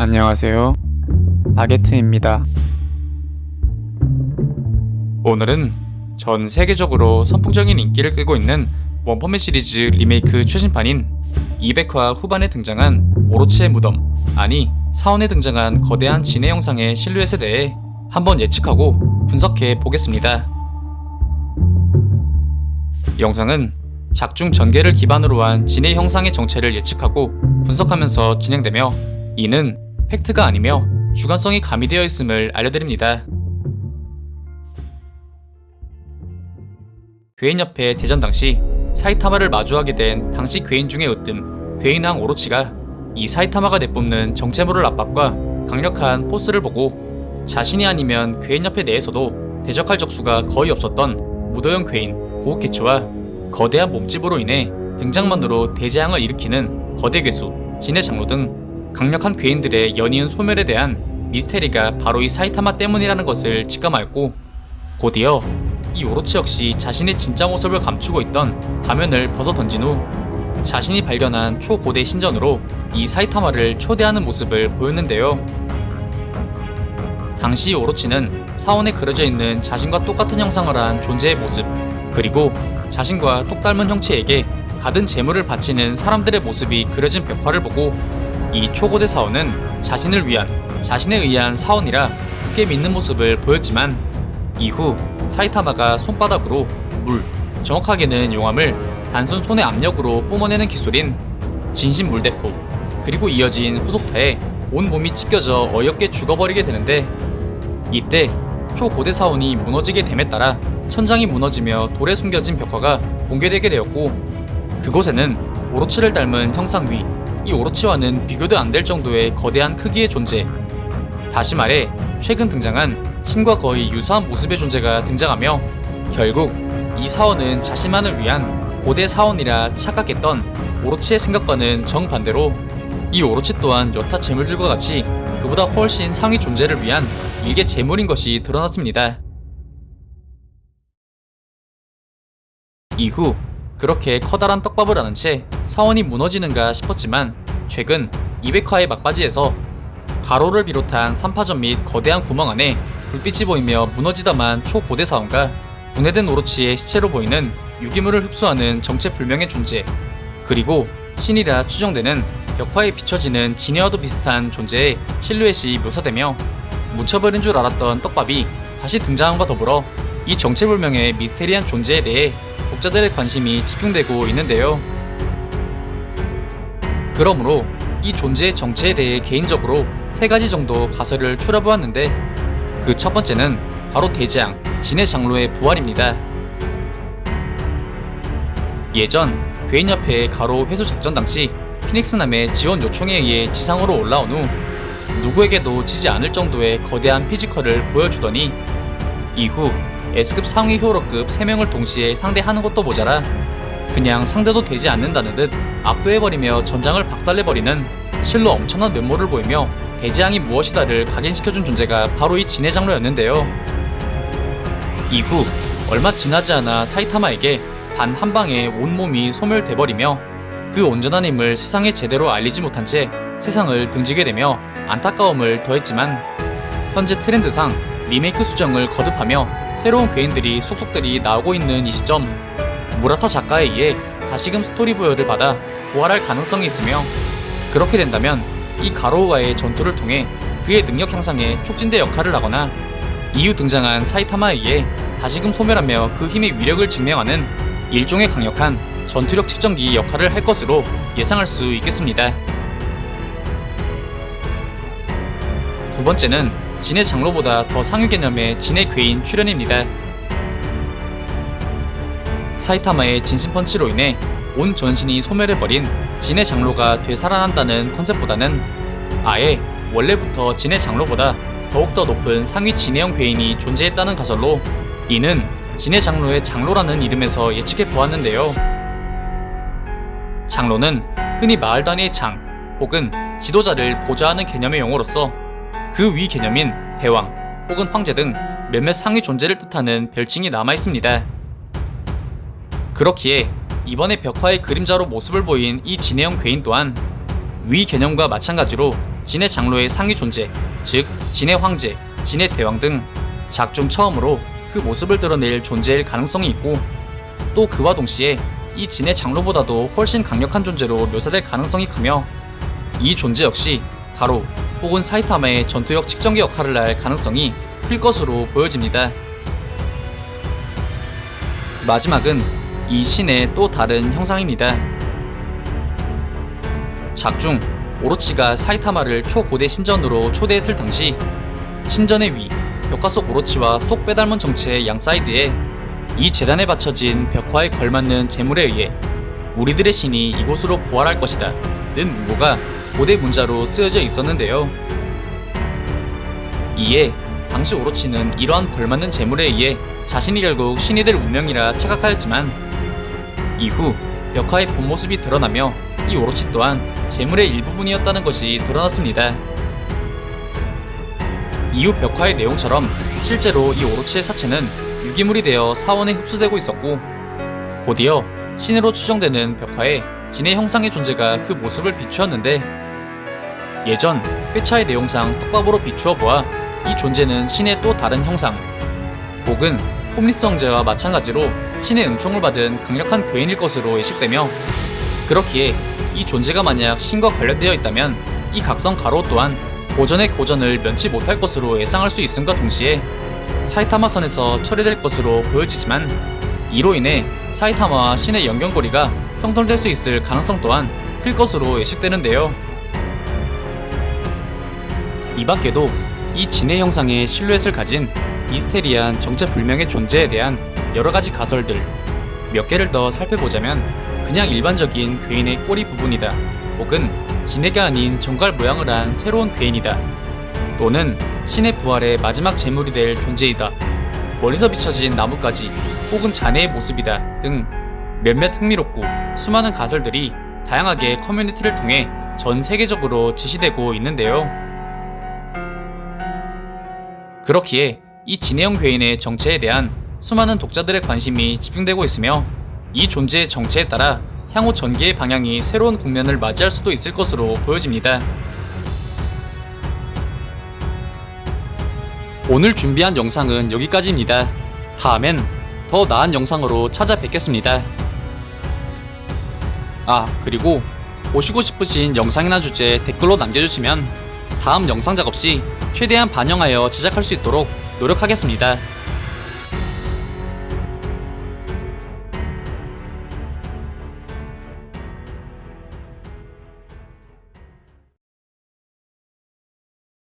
안녕하세요. 바게트입니다. 오늘은 전 세계적으로 선풍적인 인기를 끌고 있는 원펀맨 시리즈 리메이크 최신판인 200화 후반에 등장한 오로치의 무덤, 아니 사원에 등장한 거대한 진해 형상의 실루엣에 대해 한번 예측하고 분석해 보겠습니다. 영상은 작중 전개를 기반으로 한 진해 형상의 정체를 예측하고 분석하면서 진행되며, 이는 팩트가 아니며 주관성이 가미되어 있음을 알려드립니다. 괴인 옆에 대전 당시 사이타마를 마주하게 된 당시 괴인 중의 으뜸 괴인왕 오로치가 이 사이타마가 내뿜는 정체모를 압박과 강력한 포스를 보고 자신이 아니면 괴인 협회 내에서도 대적할 적수가 거의 없었던 무도형 괴인 고우케츠와 거대한 몸집으로 인해 등장만으로 대재앙을 일으키는 거대 괴수 진해 장로 등 강력한 괴인들의 연이은 소멸에 대한 미스테리가 바로 이 사이타마 때문이라는 것을 직감하였고, 곧이어 이 오로치 역시 자신의 진짜 모습을 감추고 있던 가면을 벗어 던진 후 자신이 발견한 초고대 신전으로 이 사이타마를 초대하는 모습을 보였는데요. 당시 오로치는 사원에 그려져 있는 자신과 똑같은 형상을 한 존재의 모습, 그리고 자신과 똑닮은 형체에게 가든 재물을 바치는 사람들의 모습이 그려진 벽화를 보고 이 초고대 사원은 자신을 위한, 자신에 의한 사원이라 굳게 믿는 모습을 보였지만, 이후 사이타마가 손바닥으로 물, 정확하게는 용암을 단순 손의 압력으로 뿜어내는 기술인 진심 물대포, 그리고 이어진 후속타에 온 몸이 찢겨져 어이없게 죽어버리게 되는데, 이때 초고대 사원이 무너지게 됨에 따라 천장이 무너지며 돌에 숨겨진 벽화가 공개되게 되었고, 그곳에는 오로치를 닮은 형상 위, 이 오로치와는 비교도 안 될 정도의 거대한 크기의 존재, 다시 말해 최근 등장한 신과 거의 유사한 모습의 존재가 등장하며, 결국 이 사원은 자신만을 위한 고대 사원이라 착각했던 오로치의 생각과는 정반대로 이 오로치 또한 여타 재물들과 같이 그보다 훨씬 상위 존재를 위한 일개 재물인 것이 드러났습니다. 이후 그렇게 커다란 떡밥을 아는 채 사원이 무너지는가 싶었지만, 최근 200화의 막바지에서 가로를 비롯한 3파전 및 거대한 구멍 안에 불빛이 보이며 무너지다만 초고대 사원과 분해된 오로치의 시체로 보이는 유기물을 흡수하는 정체불명의 존재, 그리고 신이라 추정되는 벽화에 비춰지는 진해와도 비슷한 존재의 실루엣이 묘사되며, 묻혀버린 줄 알았던 떡밥이 다시 등장함과 더불어 이 정체불명의 미스테리한 존재에 대해 독자들의 관심이 집중되고 있는데요. 그러므로 이 존재의 정체에 대해 개인적으로 3가지 정도 가설을 추려보았는데, 그 첫 번째는 바로 대재앙, 진해 장로의 부활입니다. 예전 괴인협회의 가로 회수 작전 당시 피닉스남의 지원 요청에 의해 지상으로 올라온 후 누구에게도 지지 않을 정도의 거대한 피지컬을 보여주더니, 이후 S급 상위 히어로급 3명을 동시에 상대하는 것도 모자라 그냥 상대도 되지 않는다는 듯 압도해버리며 전장을 박살내버리는 실로 엄청난 면모를 보이며 대재앙이 무엇이다를 각인시켜준 존재가 바로 이 진해 장로였는데요. 이후 얼마 지나지 않아 사이타마에게 단 한 방에 온몸이 소멸돼버리며 그 온전한 힘을 세상에 제대로 알리지 못한 채 세상을 등지게 되며 안타까움을 더했지만, 현재 트렌드상 리메이크 수정을 거듭하며 새로운 괴인들이 속속들이 나오고 있는 이 시점, 무라타 작가에 의해 다시금 스토리 부여를 받아 부활할 가능성이 있으며, 그렇게 된다면 이 가로우와의 전투를 통해 그의 능력 향상에 촉진대 역할을 하거나 이후 등장한 사이타마에 의해 다시금 소멸하며 그 힘의 위력을 증명하는 일종의 강력한 전투력 측정기 역할을 할 것으로 예상할 수 있겠습니다. 두 번째는 진해 장로보다 더 상위 개념의 진해 괴인 출현입니다. 사이타마의 진심펀치로 인해 온 전신이 소멸해버린 진해 장로가 되살아난다는 컨셉보다는 아예 원래부터 진해 장로보다 더욱더 높은 상위 진해형 괴인이 존재했다는 가설로, 이는 진해 장로의 장로라는 이름에서 예측해 보았는데요. 장로는 흔히 마을 단위의 장 혹은 지도자를 보좌하는 개념의 용어로서 그 위 개념인 대왕 혹은 황제 등 몇몇 상위 존재를 뜻하는 별칭이 남아있습니다. 그렇기에 이번에 벽화의 그림자로 모습을 보인 이 진해형 괴인 또한 위 개념과 마찬가지로 진해 장로의 상위 존재, 즉 진해 황제, 진해 대왕 등 작중 처음으로 그 모습을 드러낼 존재일 가능성이 있고, 또 그와 동시에 이 진해 장로보다도 훨씬 강력한 존재로 묘사될 가능성이 크며, 이 존재 역시 가로 혹은 사이타마의 전투력 측정기 역할을 할 가능성이 클 것으로 보여집니다. 마지막은 이 신의 또 다른 형상입니다. 작중 오로치가 사이타마를 초고대 신전으로 초대했을 당시, 신전의 위 벽화 속 오로치와 속 빼닮은 정체의 양 사이드에 이 재단에 바쳐진 벽화에 걸맞는 제물에 의해 우리들의 신이 이곳으로 부활할 것이다 는 문구가 고대 문자로 쓰여져 있었는데요. 이에 당시 오로치는 이러한 걸맞는 제물에 의해 자신이 결국 신이 될 운명이라 착각하였지만, 이후 벽화의 본 모습이 드러나며 이 오로치 또한 제물의 일부분이었다는 것이 드러났습니다. 이후 벽화의 내용처럼 실제로 이 오로치의 사체는 유기물이 되어 사원에 흡수되고 있었고, 곧이어 신으로 추정되는 벽화에 진의 형상의 존재가 그 모습을 비추었는데, 예전 회차의 내용상 떡밥으로 비추어 보아 이 존재는 신의 또 다른 형상, 혹은 홈리스 황제와 마찬가지로 신의 은총을 받은 강력한 괴인일 것으로 예측되며, 그렇기에 이 존재가 만약 신과 관련되어 있다면 이 각성 가로 또한 고전의 고전을 면치 못할 것으로 예상할 수 있음과 동시에 사이타마선에서 처리될 것으로 보여지지만, 이로 인해 사이타마와 신의 연결고리가 형성될 수 있을 가능성 또한 클 것으로 예측되는데요. 이 밖에도 이 진의 형상의 실루엣을 가진 미스테리한 정체불명의 존재에 대한 여러가지 가설들 몇 개를 더 살펴보자면, 그냥 일반적인 괴인의 꼬리 부분이다, 혹은 진해가 아닌 정갈 모양을 한 새로운 괴인이다, 또는 신의 부활의 마지막 제물이 될 존재이다, 멀리서 비춰진 나뭇가지 혹은 자네의 모습이다 등 몇몇 흥미롭고 수많은 가설들이 다양하게 커뮤니티를 통해 전 세계적으로 제시되고 있는데요. 그렇기에 이 진해형 괴인의 정체에 대한 수많은 독자들의 관심이 집중되고 있으며, 이 존재의 정체에 따라 향후 전개의 방향이 새로운 국면을 맞이할 수도 있을 것으로 보여집니다. 오늘 준비한 영상은 여기까지입니다. 다음엔 더 나은 영상으로 찾아뵙겠습니다. 그리고 보시고 싶으신 영상이나 주제 댓글로 남겨주시면 다음 영상 작업 시 최대한 반영하여 제작할 수 있도록 노력하겠습니다.